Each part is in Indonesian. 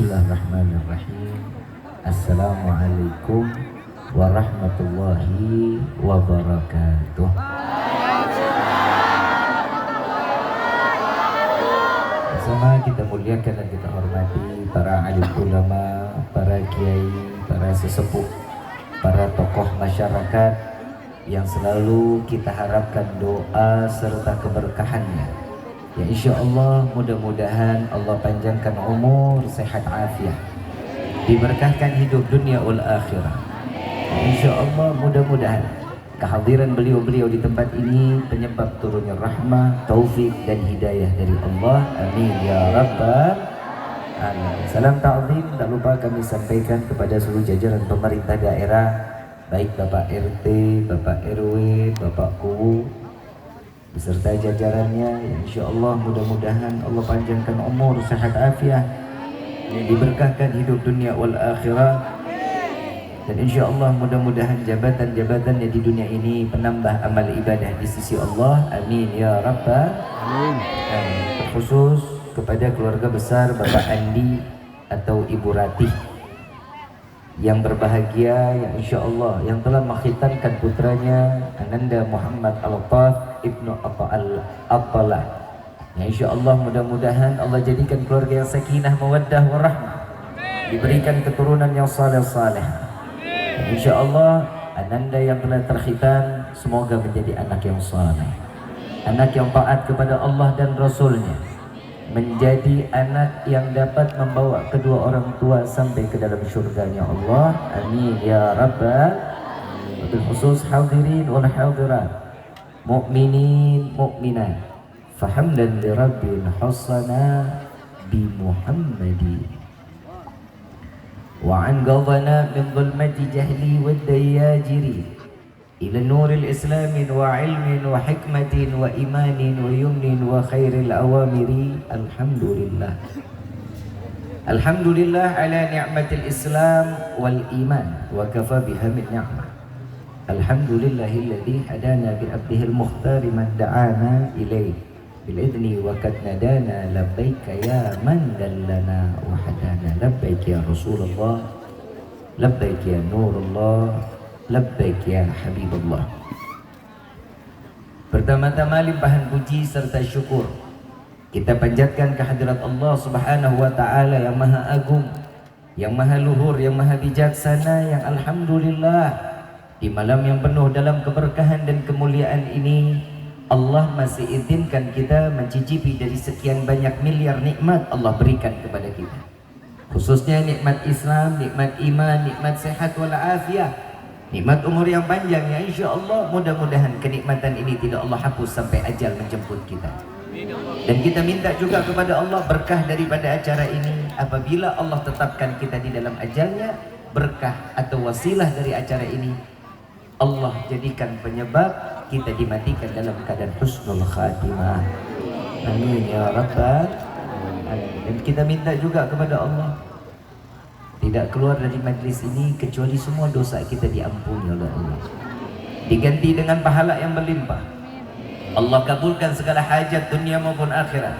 Bismillahirrahmanirrahim. Assalamualaikum warahmatullahi wabarakatuh. Bersama kita muliakan dan kita hormati para alim ulama, para kiai, para sesepuh, para tokoh masyarakat yang selalu kita harapkan doa serta keberkahannya. Ya insya Allah mudah-mudahan Allah panjangkan umur, sehat afiat, diberkahkan hidup dunia wal akhirah. Insya Allah mudah-mudahan kehadiran beliau-beliau di tempat ini penyebab turunnya rahmah, taufik dan hidayah dari Allah. Amin ya rabbal alamin. Salam ta'zim tak lupa kami sampaikan kepada seluruh jajaran pemerintah daerah, baik Bapak RT, Bapak RW, Bapak Kuwu beserta jajarannya. Ya insya Allah mudah-mudahan Allah panjangkan umur, sehat afiat, diberkahkan hidup dunia wal akhirah. Dan insya Allah mudah-mudahan jabatan-jabatannya di dunia ini penambah amal ibadah di sisi Allah. Amin ya rabbal alamin. Terkhusus kepada keluarga besar Bapak Andi atau Ibu Ratih yang berbahagia, yang insya Allah yang telah mengkhitankan putranya Ananda Muhammad Al-Taf Ibnu Al-Abbalah. Ya insya Allah mudah-mudahan Allah jadikan keluarga yang sakinah, mawaddah, warahmah, diberikan keturunan yang saleh-saleh. Insya Allah Ananda yang telah terkhitan semoga menjadi anak yang saleh, anak yang taat kepada Allah dan Rasulnya, menjadi anak yang dapat membawa kedua orang tua sampai ke dalam syurganya Allah. Amin ya rabbal alamin. Wabil khusus hadirin wal hadirat, mu'minin mu'minat, fahamdan li rabbil hasana bi Muhammadi وعن قضنا من ظلمة جهلي والدياجري إلى نور الإسلام وعلم وحكمة وإيمان ويمن وخير الأوامر. الحمد لله الحمد لله على نعمة الإسلام والإيمان وكفى بها من نعمة. الحمد لله الذي هدانا بعبده المختار من دعانا إليه بالإذن وقد ندانا. لبيك يا من دلنا وحدانا. لبيك يا رسول الله، لبيك يا نور الله، لبيك يا حبيب الله. Pertama-tama limpahan puji serta syukur kita panjatkan kehadirat Allah Subhanahu wa taala yang maha agung, yang maha luhur, yang maha bijaksana, yang alhamdulillah di malam yang penuh dalam keberkahan dan kemuliaan ini Allah masih izinkan kita mencicipi dari sekian banyak miliar nikmat Allah berikan kepada kita, khususnya nikmat Islam, nikmat iman, nikmat sehat walafiat, nikmat umur yang panjang. Ya insya Allah mudah-mudahan kenikmatan ini tidak Allah hapus sampai ajal menjemput kita. Dan kita minta juga kepada Allah berkah daripada acara ini. Apabila Allah tetapkan kita di dalam ajalnya, berkah atau wasilah dari acara ini Allah jadikan penyebab kita dimatikan dalam keadaan husnul khatimah. Amin ya rabbal alamin. Dan kita minta juga kepada Allah tidak keluar dari majlis ini kecuali semua dosa kita diampuni oleh Allah, diganti dengan pahala yang berlimpah. Allah kabulkan segala hajat dunia maupun akhirat.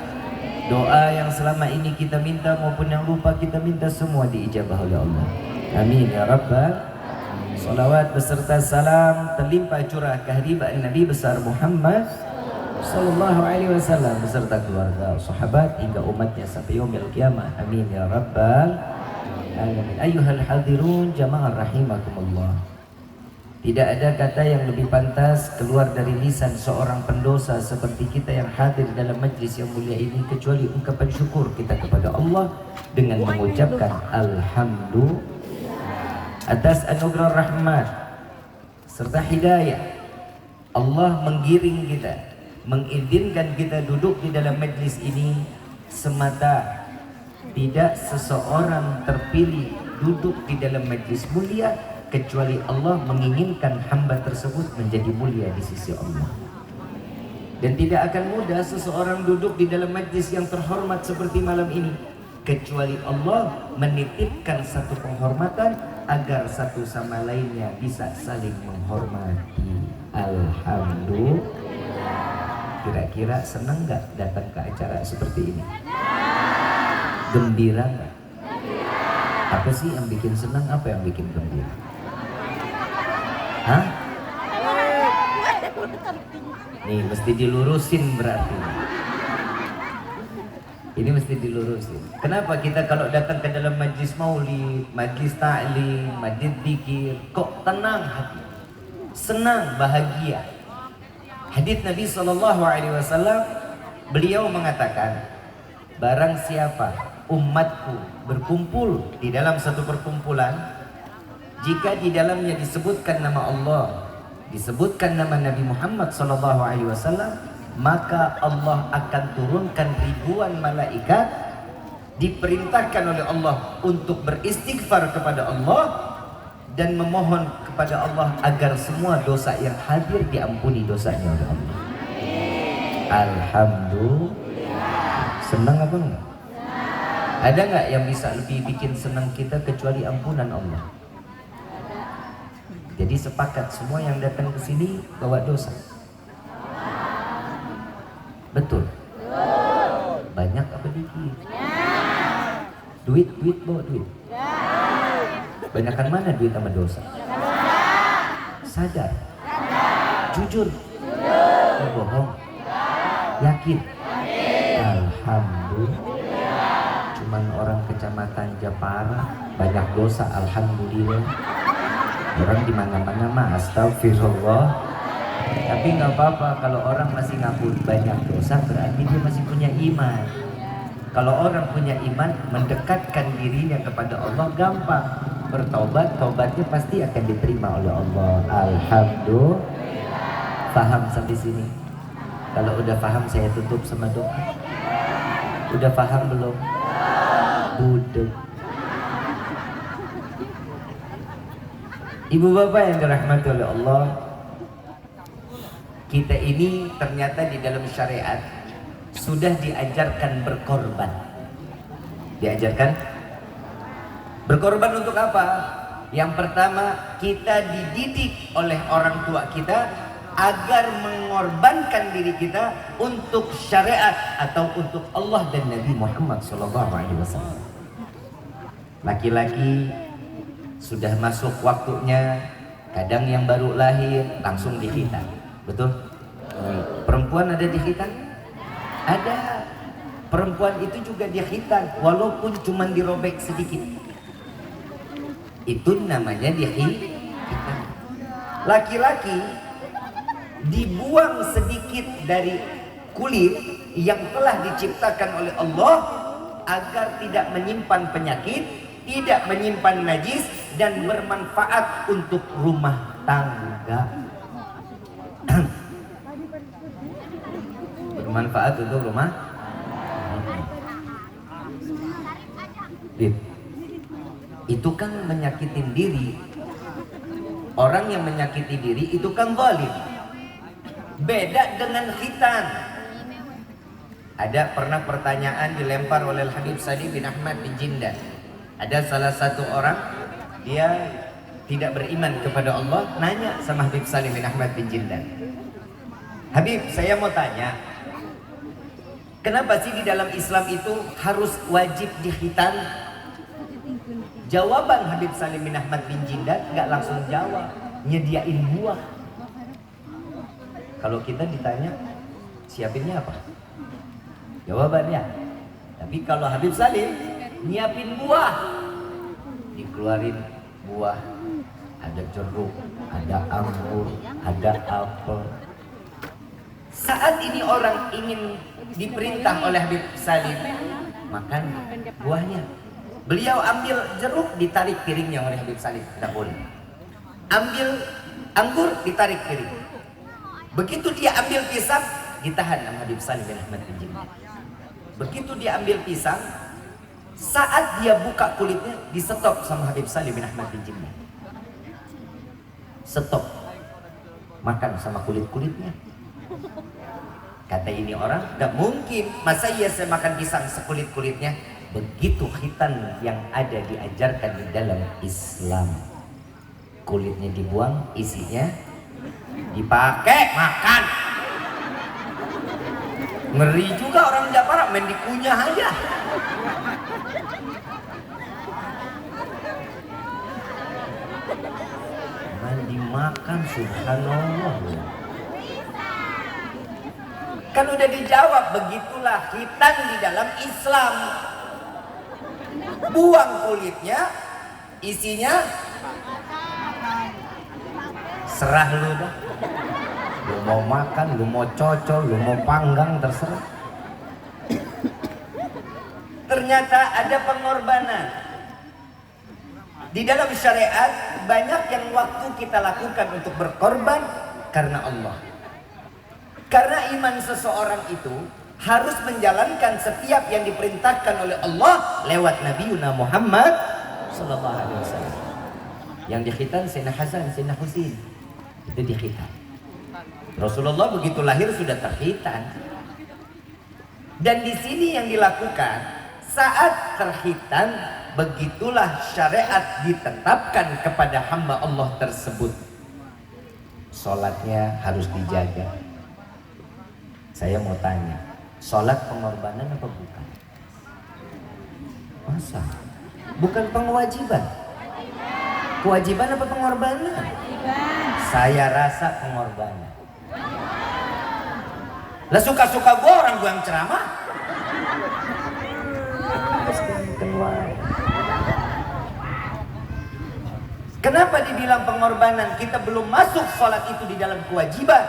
Doa yang selama ini kita minta maupun yang lupa kita minta semua diijabah oleh Allah. Amin ya rabbal alamin. Salawat beserta salam terlimpah curah kehadiran Nabi besar Muhammad sallallahu alaihi wasallam beserta keluarga, sahabat hingga umatnya sampai yaumil qiyamah. Amin ya rabbal alamin. Ayyuhal hadirun jamaah rahimakumullah. Tidak ada kata yang lebih pantas keluar dari lisan seorang pendosa seperti kita yang hadir dalam majlis yang mulia ini kecuali ungkapan syukur kita kepada Allah dengan mengucapkan alhamdulillah atas anugerah rahmat serta hidayah. Allah menggiring kita, mengizinkan kita duduk di dalam majlis ini semata tidak seseorang terpilih duduk di dalam majlis mulia kecuali Allah menginginkan hamba tersebut menjadi mulia di sisi Allah. Dan tidak akan mudah seseorang duduk di dalam majlis yang terhormat seperti malam ini kecuali Allah menitipkan satu penghormatan agar satu sama lainnya bisa saling menghormati. Alhamdulillah. Kira-kira senang gak datang ke acara seperti ini? Gembira gak? Apa sih yang bikin senang, apa yang bikin gembira? Hah? Nih mesti dilurusin berarti. Ini mesti dilurusin. Kenapa kita kalau datang ke dalam majlis maulid, majlis ta'lim, majlis zikir, kok tenang hati, senang, bahagia? Hadits Nabi SAW, beliau mengatakan, barang siapa umatku berkumpul di dalam satu perkumpulan, jika di dalamnya disebutkan nama Allah, disebutkan nama Nabi Muhammad SAW, maka Allah akan turunkan ribuan malaikat, diperintahkan oleh Allah untuk beristighfar kepada Allah dan memohon kepada Allah agar semua dosa yang hadir diampuni dosanya oleh Allah. Alhamdulillah. Senang apa enggak? Ada nggak yang bisa lebih bikin senang kita kecuali ampunan Allah? Jadi sepakat semua yang datang ke sini bawa dosa. Betul? Banyak apa dikit? Duit bawa duit. Banyakan mana duit sama dosa? Sadar. Jujur. Bohong. Yakin. Alhamdulillah. Cuman orang kecamatan Japara banyak dosa, alhamdulillah. Orang di mana-mana mah astagfirullah. Tapi nggak apa-apa kalau orang masih ngaku banyak dosa, berarti dia masih punya iman. Kalau orang punya iman, mendekatkan dirinya kepada Allah gampang. Bertobat, tobatnya pasti akan diterima oleh Allah. Alhamdulillah. Paham sampai sini? Kalau udah paham saya tutup sama doa. Udah paham belum? Budek. Ibu bapak yang dirahmati oleh Allah, kita ini ternyata di dalam syariat sudah diajarkan berkorban. Diajarkan berkorban untuk apa? Yang pertama, kita dididik oleh orang tua kita agar mengorbankan diri kita untuk syariat atau untuk Allah dan Nabi Muhammad SAW. Laki-laki sudah masuk waktunya, kadang yang baru lahir langsung dikhitan. Betul? Perempuan ada dikhitan? Ada. Perempuan itu juga dikhitan, walaupun cuma dirobek sedikit. Itu namanya dikhitan. Laki-laki dibuang sedikit dari kulit yang telah diciptakan oleh Allah agar tidak menyimpan penyakit, tidak menyimpan najis, dan bermanfaat untuk rumah tangga. Bermanfaat untuk rumah. Itu kan menyakitin diri. Orang yang menyakiti diri itu kan zalim. Beda dengan khitan. Ada pernah pertanyaan dilempar oleh Habib Salim bin Ahmad bin Jindan. Ada salah satu orang, dia tidak beriman kepada Allah, nanya sama Habib Salim bin Ahmad bin Jindan, Habib, saya mau tanya, kenapa sih di dalam Islam itu harus wajib dikhitan? Jawaban Habib Salim bin Ahmad bin Jindan nggak langsung jawab, nyediain buah. Kalau kita ditanya, siapinnya apa? Jawabannya. Tapi kalau Habib Salim nyiapin buah, dikeluarin buah, ada jeruk, ada anggur, ada apel. Saat ini orang ingin diperintah oleh Habib Salim makan buahnya, beliau ambil jeruk, ditarik piringnya oleh Habib Salim, tidak boleh. Ambil anggur, ditarik piring. Begitu dia ambil pisang, ditahan sama Habib Salim bin Ahmad bin Jindan. Begitu dia ambil pisang, saat dia buka kulitnya, di-stop sama Habib Salim bin Ahmad bin Jindan. Stop. Makan sama kulit-kulitnya. Kata ini orang, gak mungkin, masa iya saya makan pisang sekulit-kulitnya? Begitu khitan yang ada diajarkan di dalam Islam. Kulitnya dibuang, isinya dipakai makan. Ngeri juga orang Japara, main dikunyah aja. makan, subhanallah. Kan udah dijawab, begitulah khitan di dalam Islam. Buang kulitnya, isinya serah lu dah. Lu mau makan, lu mau cocol, lu mau panggang, terserah. Ternyata ada pengorbanan. Di dalam syariat banyak yang waktu kita lakukan untuk berkorban karena Allah. Karena iman seseorang itu harus menjalankan setiap yang diperintahkan oleh Allah lewat Nabi Muhammad sallallahu alaihi wasallam. Yang dikhitan Sayyidina Hasan, Sayyidina Husain. Itu dikhitan. Rasulullah begitu lahir sudah terkhitan. Dan di sini yang dilakukan saat terkhitan, begitulah syariat ditetapkan kepada hamba Allah tersebut. Sholatnya harus dijaga. Saya mau tanya, sholat pengorbanan apa bukan? Masa? Bukan pengewajiban? Kewajiban apa pengorbanan? Saya rasa pengorbanan. Lah suka-suka gue orang gue yang ceramah. Kenapa dibilang pengorbanan? Kita belum masuk sholat itu di dalam kewajiban.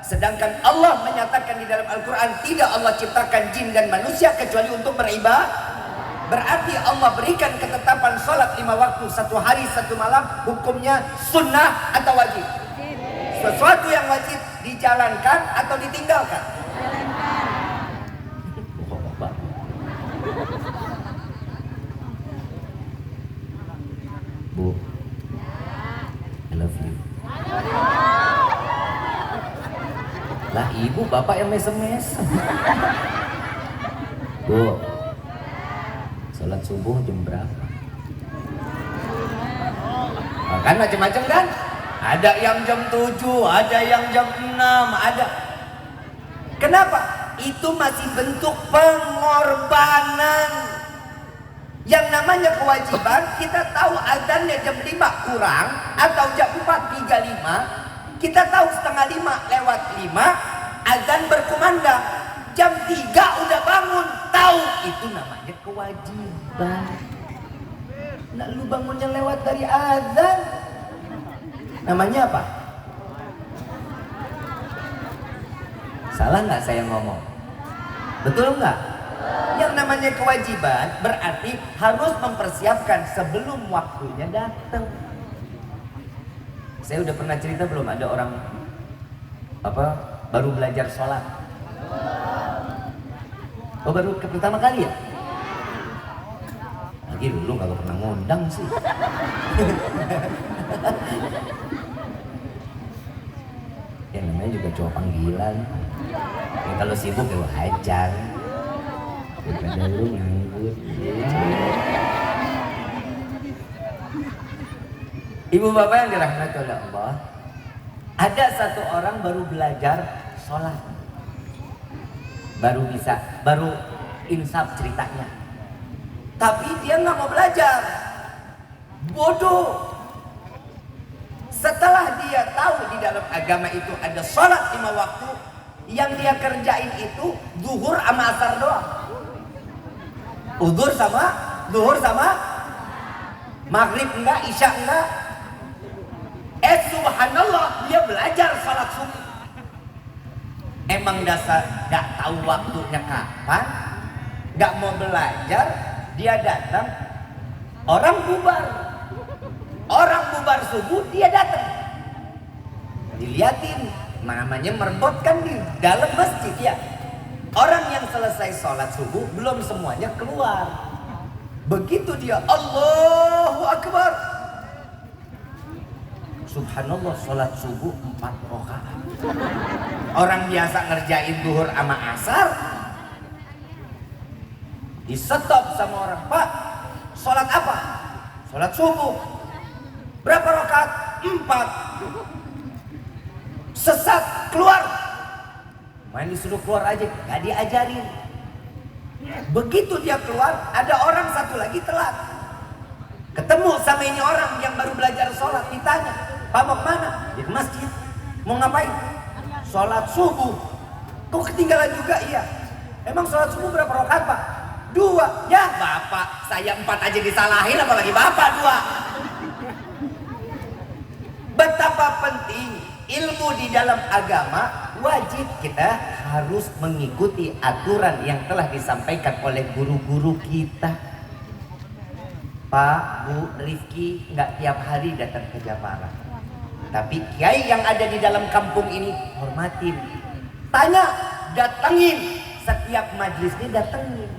Sedangkan Allah menyatakan di dalam Al-Quran, tidak Allah ciptakan jin dan manusia kecuali untuk beribadah. Berarti Allah berikan ketetapan sholat 5 waktu, 1 hari 1 malam, hukumnya sunnah atau wajib. Sesuatu yang wajib dijalankan atau ditinggalkan? Bu, I love you. Lah ibu bapak yang mesem-mesem. Bu, sholat subuh jam berapa? Nah, kan macam-macam kan? Ada yang jam 7, ada yang jam 6, ada. Kenapa? Itu masih bentuk pengorbanan. Yang namanya kewajiban, kita tahu azannya jam 5 kurang atau jam 4.35. Kita tahu setengah 5 lewat 5 azan berkumandang. Jam 3 udah bangun, tahu itu namanya kewajiban. Nah, lu bangunnya lewat dari azan, namanya apa? Salah nggak saya ngomong? Betul nggak? Yang namanya kewajiban berarti harus mempersiapkan sebelum waktunya datang. Saya udah pernah cerita belum, ada orang baru belajar sholat. Oh baru pertama kali ya? Lagi dulu kalau pernah ngundang sih. Ya namanya juga cowok panggilan. Ya, kalau sibuk ya wajar. Daripada lu nganggur. Ibu bapak yang dirahmati oleh Allah, ada satu orang baru belajar sholat, baru insaf ceritanya, tapi dia nggak mau belajar, bodoh. Setelah dia tahu di dalam agama itu ada sholat 5 waktu, yang dia kerjain itu zuhur sama asar doang, zuhur sama maghrib enggak, isya enggak. Subhanallah, dia belajar salat subuh. Emang dasar gak tahu waktunya kapan, gak mau belajar, dia datang, orang bubar subuh, dia datang. Diliatin, namanya merebut kan di dalam masjid ya. Orang yang selesai sholat subuh belum semuanya keluar. Begitu dia Allahu Akbar, subhanallah, sholat subuh 4 rakaat. Orang biasa ngerjain duhur sama asar, di stop sama orang, Pak, sholat apa? Sholat subuh. Berapa rakaat? 4. Sesat, keluar. Main disuruh keluar aja, gak diajarin. Begitu dia keluar, ada orang satu lagi telat. Ketemu sama ini orang yang baru belajar sholat, ditanya, Pak mau kemana? Ya ke masjid. Mau ngapain? Sholat subuh. Kok ketinggalan juga? Iya. Emang sholat subuh berapa rakaat Pak? 2. Ya Bapak, saya 4 aja disalahin apalagi Bapak 2. Betapa penting ilmu di dalam agama. Wajib kita harus mengikuti aturan yang telah disampaikan oleh guru-guru kita. Pak, Bu, Rifki nggak tiap hari datang ke Japara, tapi kiai yang ada di dalam kampung ini hormatin. Tanya, datengin. Setiap majlisnya datengin.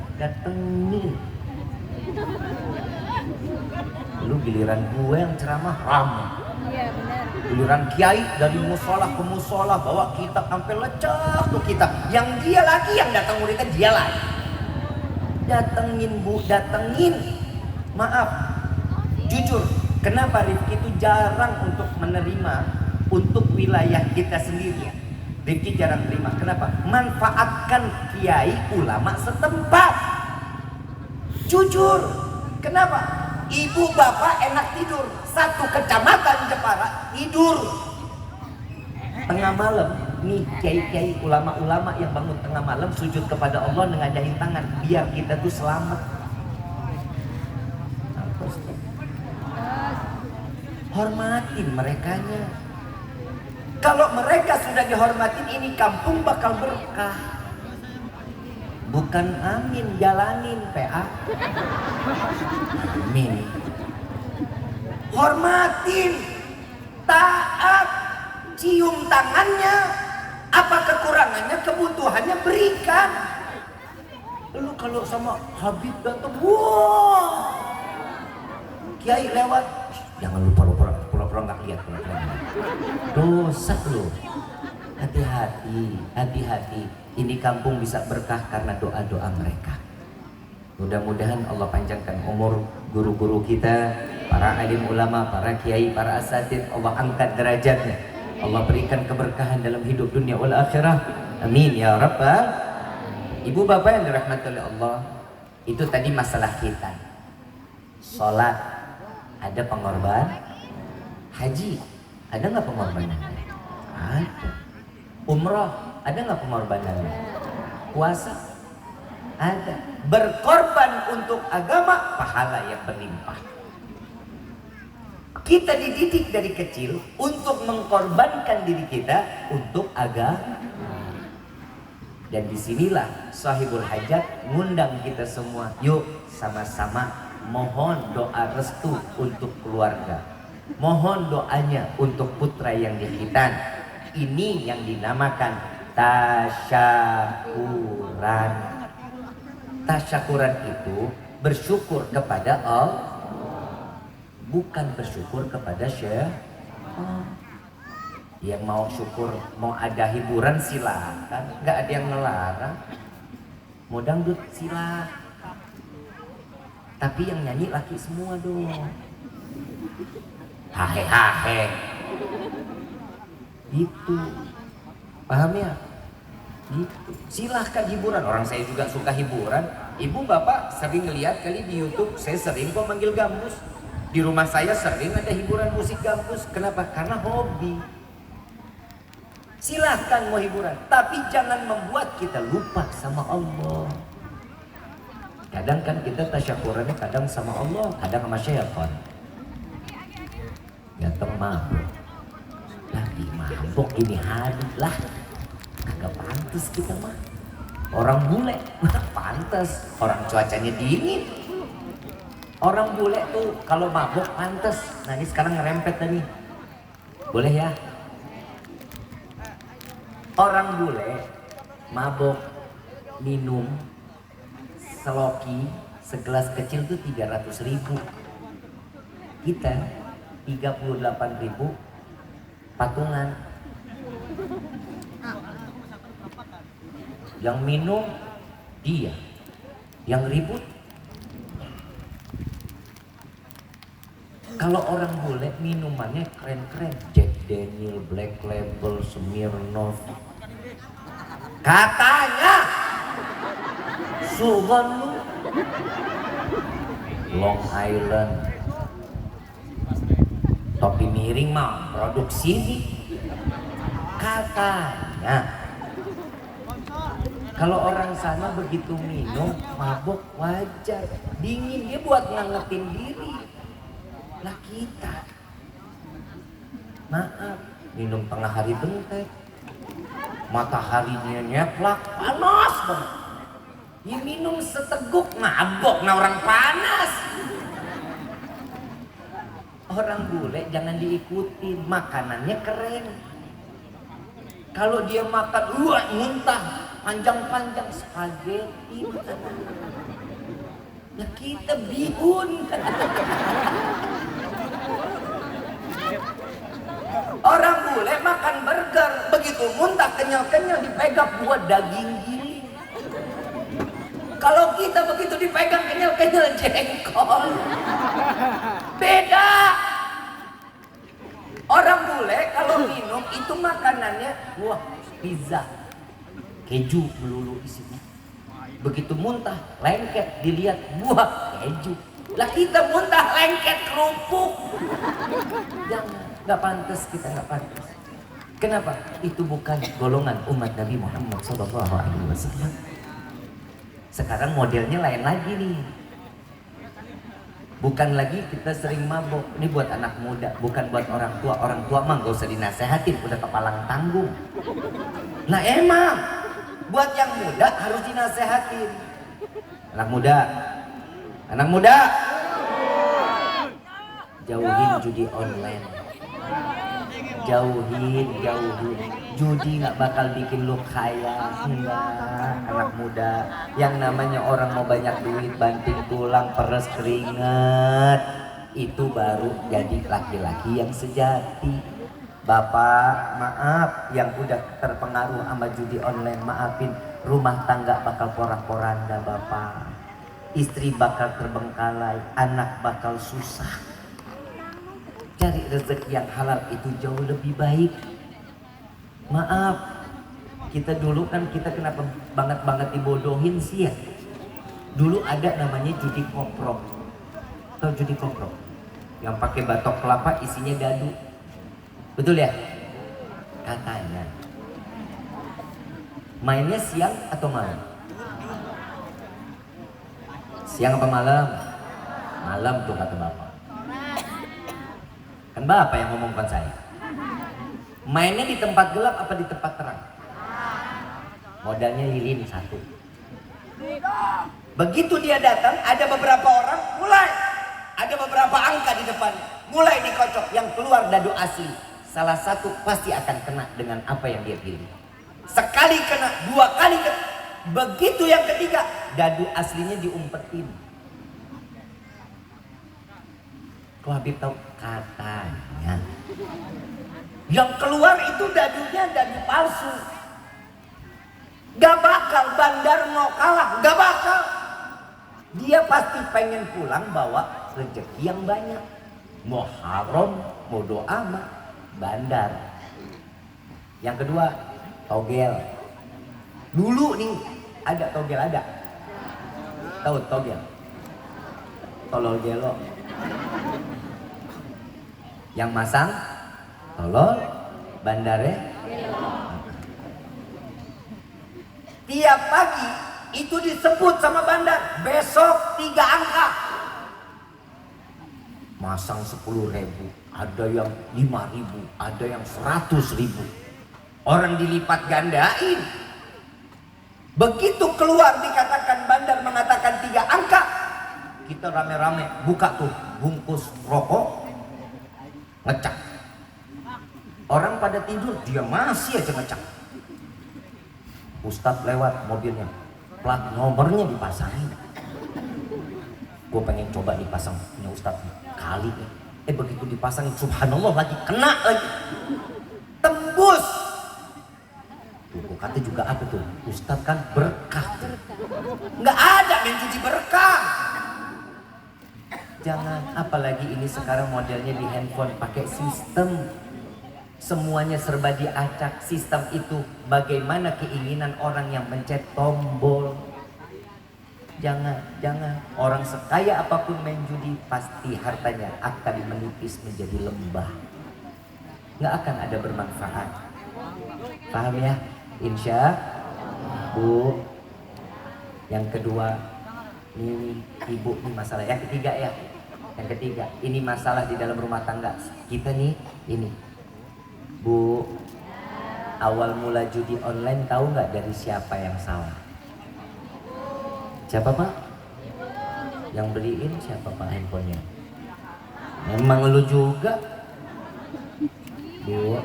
Lu giliran gue yang ceramah ramai. Iya benar. Giliran kiai dari musola ke musola bawa kitab sampai lecek tuh kitab. Yang dia lagi yang datang muridnya dia lagi. Datengin Bu, datengin. Maaf, jujur, kenapa Rifki itu jarang untuk menerima untuk wilayah kita sendiri? Rifki jarang terima. Kenapa? Manfaatkan kiai ulama setempat. Jujur, kenapa? Ibu bapak enak tidur. 1 kecamatan Jepara tidur. Tengah malam, nih kiai-kiai ulama-ulama yang bangun tengah malam sujud kepada Allah ngadain tangan biar kita tuh selamat. Hormatin merekanya. Kalau mereka sudah dihormatin, ini kampung bakal berkah. Bukan amin, jalanin PA. Amin. Hormatin, taat, cium tangannya. Apa kekurangannya, kebutuhannya berikan. Lu kalau sama Habib datang, wah, kiai lewat, jangan lupa pura-pura nggak lihat, dosa lu. Hati-hati. Ini kampung bisa berkah karena doa-doa mereka. Mudah-mudahan Allah panjangkan umur guru-guru kita, para alim ulama, para kiai, para asatidz. Allah angkat derajatnya. Allah berikan keberkahan dalam hidup dunia wal akhirah. Amin ya rabbal. Ibu bapak yang dirahmati oleh Allah, itu tadi masalah kita. Sholat ada pengorban, haji ada nggak pengorbanannya? Ada. Umrah ada nggak pengorbanannya? Puasa ada. Berkorban untuk agama, pahala yang berlimpah. Kita dididik dari kecil untuk mengkorbankan diri kita untuk agama. Dan disinilah sahibul hajat ngundang kita semua. Yuk sama-sama mohon doa restu untuk keluarga. Mohon doanya untuk putra yang dihitan. Ini yang dinamakan tasyakuran. Tasyakuran itu bersyukur kepada Allah, bukan bersyukur kepada syekh. Yang mau syukur, mau ada hiburan silakan, nggak ada yang melarang. Mau dangdut silakan, tapi yang nyanyi laki semua dong. Hahe, itu paham ya? Itu silahkan hiburan. Orang saya juga suka hiburan. Ibu bapak sering ngeliat kali di YouTube, saya sering kok manggil gambus. Di rumah saya sering ada hiburan musik gambus. Kenapa? Karena hobi. Silahkan mau hiburan, tapi jangan membuat kita lupa sama Allah. Kadang kan kita tasyakurannya kadang sama Allah, kadang sama syaitan. Ganteng mabuk, lagi mabuk ini hari lah, kagak pantas kita mah. Orang bule pantas, orang cuacanya dingin. Orang bule tuh kalau mabuk pantas. Nah ini sekarang ngerempet tadi, boleh ya? Orang bule mabok minum seloki segelas kecil tuh 300.000. Kita 38.000 patungan. Yang minum dia, yang ribut. Kalau orang bule minumannya keren-keren, Jack Daniel, Black Label, Smirnoff. Katanya Sultan lu Long Island, Top Kopi miring mah produksi nih. Katanya kalau orang sana begitu minum mabuk wajar, dingin dia buat ngangetin diri. Lah kita, maaf, minum tengah hari bentek, mataharinya nyeplak, panas banget. Ya minum seteguk mabok, nah orang panas. Orang bule jangan diikutin, makanannya keren. Kalau dia makan, muntah, panjang-panjang spaghetti. Nah kita bihun. Orang bule makan burger, begitu muntah kenyal-kenyal dipegang buat daging giling. Kalau kita begitu dipegang kenyal-kenyal jengkol. Beda. Orang bule kalau minum itu makanannya pizza, keju melulu isinya. Begitu muntah lengket dilihat keju. Lah kita muntah lengket kerupuk. Jangan, nggak pantas, kita nggak pantas. Kenapa? Itu bukan golongan umat Nabi Muhammad SAW. Sekarang modelnya lain lagi nih. Bukan lagi kita sering mabok. Ini buat anak muda, bukan buat orang tua. Orang tua mah gak usah dinasehatin, udah kepalang tanggung. Nah emang buat yang muda harus dinasehatin. Anak muda, jauhin judi online. Jauhin. Judi nggak bakal bikin lu kaya. Enggak, anak muda. Yang namanya orang mau banyak duit, banting tulang, peres keringat, itu baru jadi laki-laki yang sejati. Bapak, maaf yang udah terpengaruh sama judi online, maafin. Rumah tangga bakal porak-poranda Bapak. Istri bakal terbengkalai, anak bakal susah. Cari rezeki yang halal itu jauh lebih baik. Maaf, kita dulu kan kita kenapa banget dibodohin sih ya? Dulu ada namanya judi koprok. Tahu judi koprok? Yang pakai batok kelapa isinya dadu. Betul ya? Katanya. Mainnya siang atau malam? Siang apa malam? Malam tuh kata Bapak. Kan Bapak yang ngomongkan saya. Mainnya di tempat gelap apa di tempat terang? Modalnya lilin satu. Begitu dia datang, ada beberapa orang mulai, ada beberapa angka di depannya, mulai dikocok. Yang keluar dadu asli, salah satu pasti akan kena dengan apa yang dia pilih. Sekali kena, dua kali kena. Begitu yang ketiga, dadu aslinya diumpetin. Kok Habib tahu? Katanya yang keluar itu dadunya dadu palsu. Gak bakal bandar mau kalah, gak bakal. Dia pasti pengen pulang bawa rezeki yang banyak. Mau haram, mau doa mah bandar. Yang kedua, togel. Dulu nih ada togel, ada. Tahu togel? Tolol gelo. Yang masang tolol, bandarnya tiap pagi itu disebut sama bandar, besok 3 angka. Masang 10.000, ada yang 5.000, ada yang 100.000. Orang dilipat gandain. Begitu keluar dikatakan bandar mengatakan 3 angka, kita rame-rame buka tuh bungkus rokok, ngecak. Orang pada tidur, dia masih aja ngecak. Ustadz lewat mobilnya, plat nomornya dipasangin. Gue pengen coba dipasang punya Ustadz kali nih. Begitu dipasangin, subhanallah lagi kena lagi, tembus. Tuh, kata juga apa tuh? Ustadz kan berkah. Nggak ada yang jadi berkah. Jangan, apalagi ini sekarang modelnya di handphone pakai sistem. Semuanya serba diacak. Sistem itu bagaimana keinginan orang yang mencet tombol. Jangan. Orang sekaya apapun main judi pasti hartanya akan menipis menjadi lembah. Nggak akan ada bermanfaat. Paham ya? Insya Bu. Yang kedua, ini ibu nih masalah. Yang ketiga ya. Yang ketiga, ini masalah di dalam rumah tangga. Kita nih, ini. Bu, awal mula judi online tahu nggak dari siapa yang salah? Siapa Pak? Yang beliin siapa Pak handphonenya? Memang lu juga. Bu,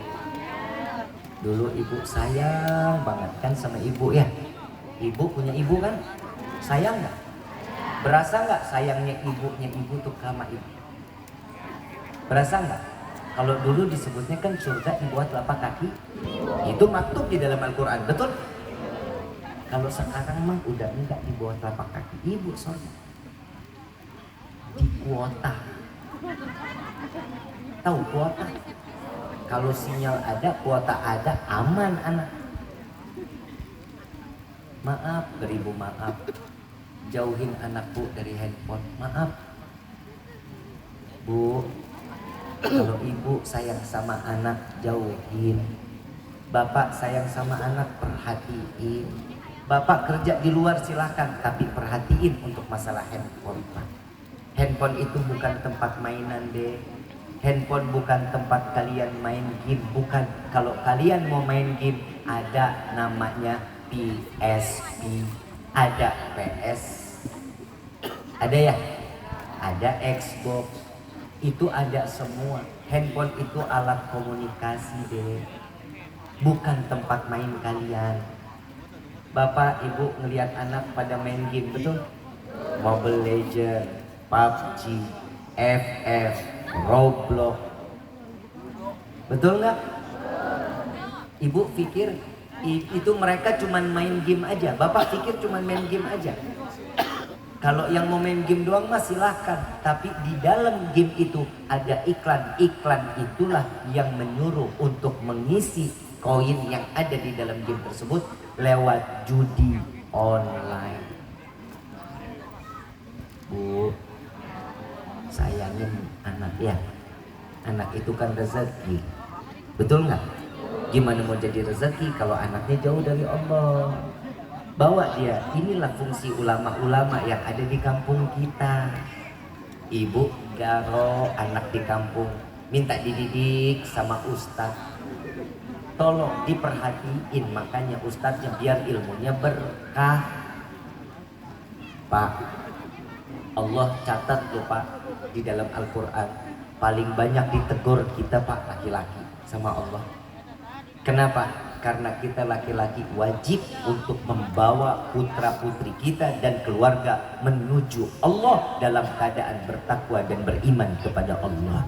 dulu ibu sayang banget kan sama ibu ya. Ibu punya ibu kan? Sayang nggak? Berasa nggak sayangnya ibu tuh sama ibu? Berasa nggak? Kalau dulu disebutnya kan surga di bawah telapak kaki. Itu maktub di dalam Al-Quran, betul? Kalau sekarang mah udah enggak di bawah telapak kaki ibu, sorry. Di kuota. Tahu kuota? Kalau sinyal ada, kuota ada, aman anak. Maaf, beribu maaf. Jauhin anakku dari handphone. Maaf. Bu, kalau ibu sayang sama anak, jauhin. Bapak sayang sama anak, perhatiin. Bapak kerja di luar silahkan, tapi perhatiin untuk masalah handphone Pak. Handphone itu bukan tempat mainan deh. Handphone bukan tempat kalian main game, bukan. Kalau kalian mau main game, ada namanya PSP, ada PS, ada ya, ada Xbox, itu ada semua. Handphone itu alat komunikasi deh, bukan tempat main kalian. Bapak ibu ngelihat anak pada main game, betul? Mobile Legends, PUBG, FF, Roblox, betul nggak? Ibu pikir itu mereka cuman main game aja. Bapak pikir cuman main game aja. Kalau yang mau main game doang mah silahkan. Tapi di dalam game itu ada iklan. Iklan itulah yang menyuruh untuk mengisi koin yang ada di dalam game tersebut lewat judi online. Bu, sayangin anak ya. Anak itu kan rezeki, betul nggak? Gimana mau jadi rezeki kalau anaknya jauh dari Allah? Bawa dia. Inilah fungsi ulama-ulama yang ada di kampung kita. Ibu garo anak di kampung, minta dididik sama ustadz. Tolong diperhatiin, makanya ustadznya biar ilmunya berkah. Pak, Allah catat loh Pak, di dalam Al-Quran paling banyak ditegur kita Pak laki-laki sama Allah. Kenapa? Karena kita laki-laki wajib untuk membawa putra putri kita dan keluarga menuju Allah dalam keadaan bertakwa dan beriman kepada Allah.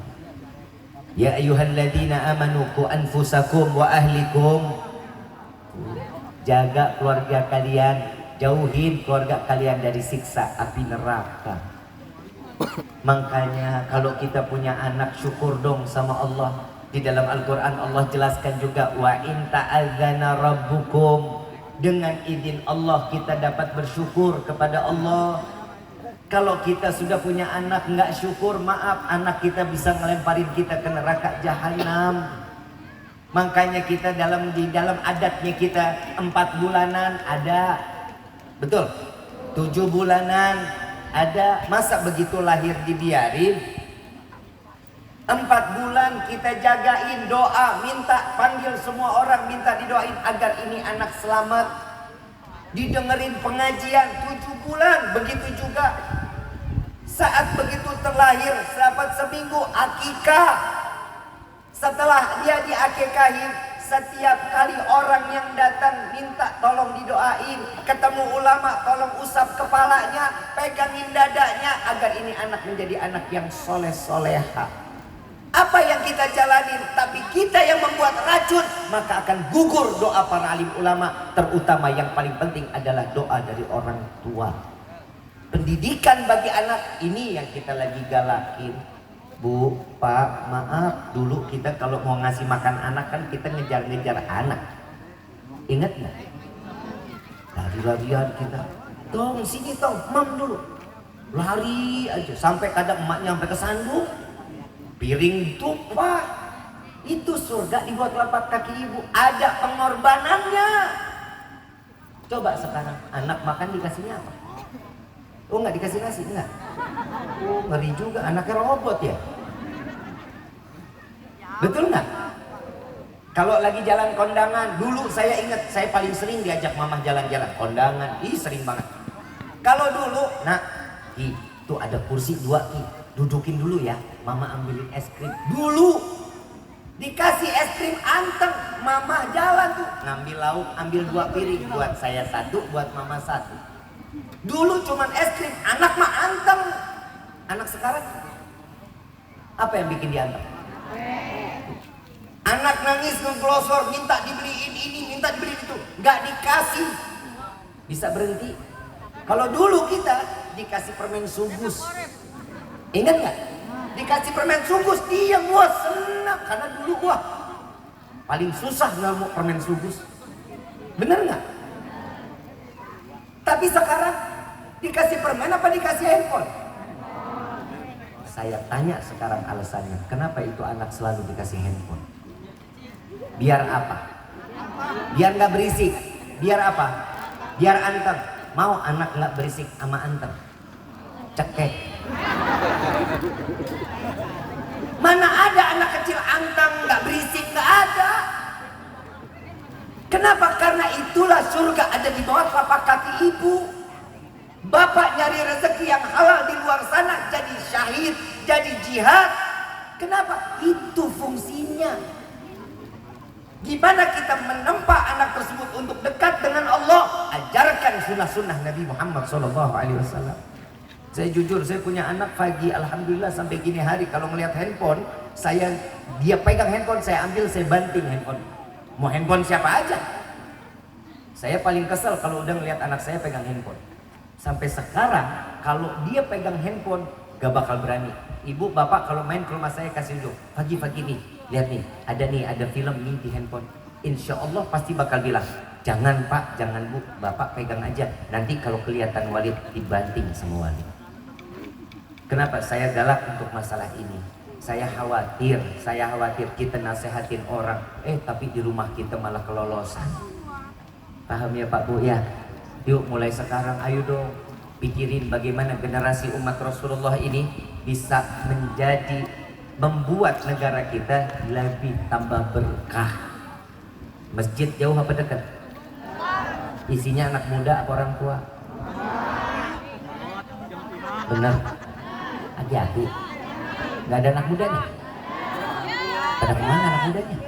Ya ayyuhalladzina amanu qu anfusakum wa ahlikum. Jaga keluarga kalian, jauhin keluarga kalian dari siksa api neraka. Makanya kalau kita punya anak, syukur dong sama Allah. Di dalam Al-Quran Allah jelaskan juga, wa in ta'adzana rabbukum, dengan izin Allah kita dapat bersyukur kepada Allah. Kalau kita sudah punya anak nggak syukur, maaf, anak kita bisa ngelemparin kita ke neraka jahanam. Makanya kita di dalam adatnya kita 4 bulanan ada, betul, 7 bulanan ada. Masa begitu lahir dibiarin? 4 bulan kita jagain, doa, minta, panggil semua orang, minta didoain agar ini anak selamat. Didengerin pengajian 7 bulan, begitu juga saat begitu terlahir, dapat seminggu akikah. Setelah dia diakikahin, setiap kali orang yang datang minta tolong didoain, ketemu ulama tolong usap kepalanya, pegangin dadanya agar ini anak menjadi anak yang soleh soleha. Apa yang kita jalanin, tapi kita yang membuat racun, maka akan gugur doa para alim ulama. Terutama yang paling penting adalah doa dari orang tua. Pendidikan bagi anak ini yang kita lagi galakin. Bu, Pak, maaf, dulu kita kalau mau ngasih makan anak kan kita ngejar-ngejar anak. Ingat nggak? Lari-larian kita. Tong sini tong, mam dulu. Lari aja sampai kadang emaknya sampai kesandung. Piring tumpah. Itu surga di bawah telapak kaki ibu. Ada pengorbanannya. Coba sekarang anak makan dikasihnya apa? Oh nggak dikasih nasi, enggak? Oh ngeri juga, anaknya robot ya? Betul nggak? Kalau lagi jalan kondangan, dulu saya ingat saya paling sering diajak mamah jalan-jalan kondangan, sering banget. Kalau dulu, nah, itu ada kursi 2 Ki, dudukin dulu ya, mama ambilin es krim. Dulu dikasih es krim anteng, mama jalan tuh ngambil lauk, ambil 2 piring, buat saya 1, buat mama 1. Dulu cuman es krim, anak mah anteng. Anak sekarang apa yang bikin dia anteng? Anak nangis ngeglosor, minta dibeliin ini, minta dibeliin itu, nggak dikasih, bisa berhenti. Kalau dulu kita dikasih permen sugus, ingat nggak? Dikasih permen sugus, dia wah senang karena dulu wah paling susah nemu permen sugus, bener nggak? Tapi sekarang dikasih permen apa dikasih handphone? Saya tanya sekarang alasannya, kenapa itu anak selalu dikasih handphone? Biar apa? Biar nggak berisik. Biar apa? Biar anteng. Mau anak nggak berisik sama anteng? Cekek. Mana ada anak kecil anteng nggak berisik? Nggak ada. Kenapa? Karena itulah surga ada di bawah telapak kaki ibu. Bapak nyari rezeki yang halal di luar sana, jadi syahid, jadi jihad. Kenapa? Itu fungsinya. Gimana kita menempa anak tersebut untuk dekat dengan Allah? Ajarkan sunnah-sunnah Nabi Muhammad SAW. Saya jujur, saya punya anak pagi, alhamdulillah sampai gini hari kalau melihat handphone, dia pegang handphone, saya ambil, saya banting handphone. Mau handphone siapa aja. Saya paling kesel kalau udah ngelihat anak saya pegang handphone. Sampai sekarang kalau dia pegang handphone gak bakal berani. Ibu, bapak kalau main ke rumah saya kasih unjuk, pagi-pagi nih, lihat nih, ada film nih di handphone. Insya Allah pasti bakal bilang, jangan pak, jangan bu, bapak pegang aja. Nanti kalau kelihatan Walid dibanting sama Walid. Kenapa saya galak untuk masalah ini? Saya khawatir kita nasehatin orang, tapi di rumah kita malah kelolosan. Paham ya Pak Bu ya? Yuk mulai sekarang ayo dong pikirin bagaimana generasi umat Rasulullah ini bisa membuat negara kita lebih tambah berkah. Masjid jauh apa dekat? Isinya anak muda apa orang tua? Benar. Hati-hati. Gak ada anak mudanya. Pada kemana anak mudanya?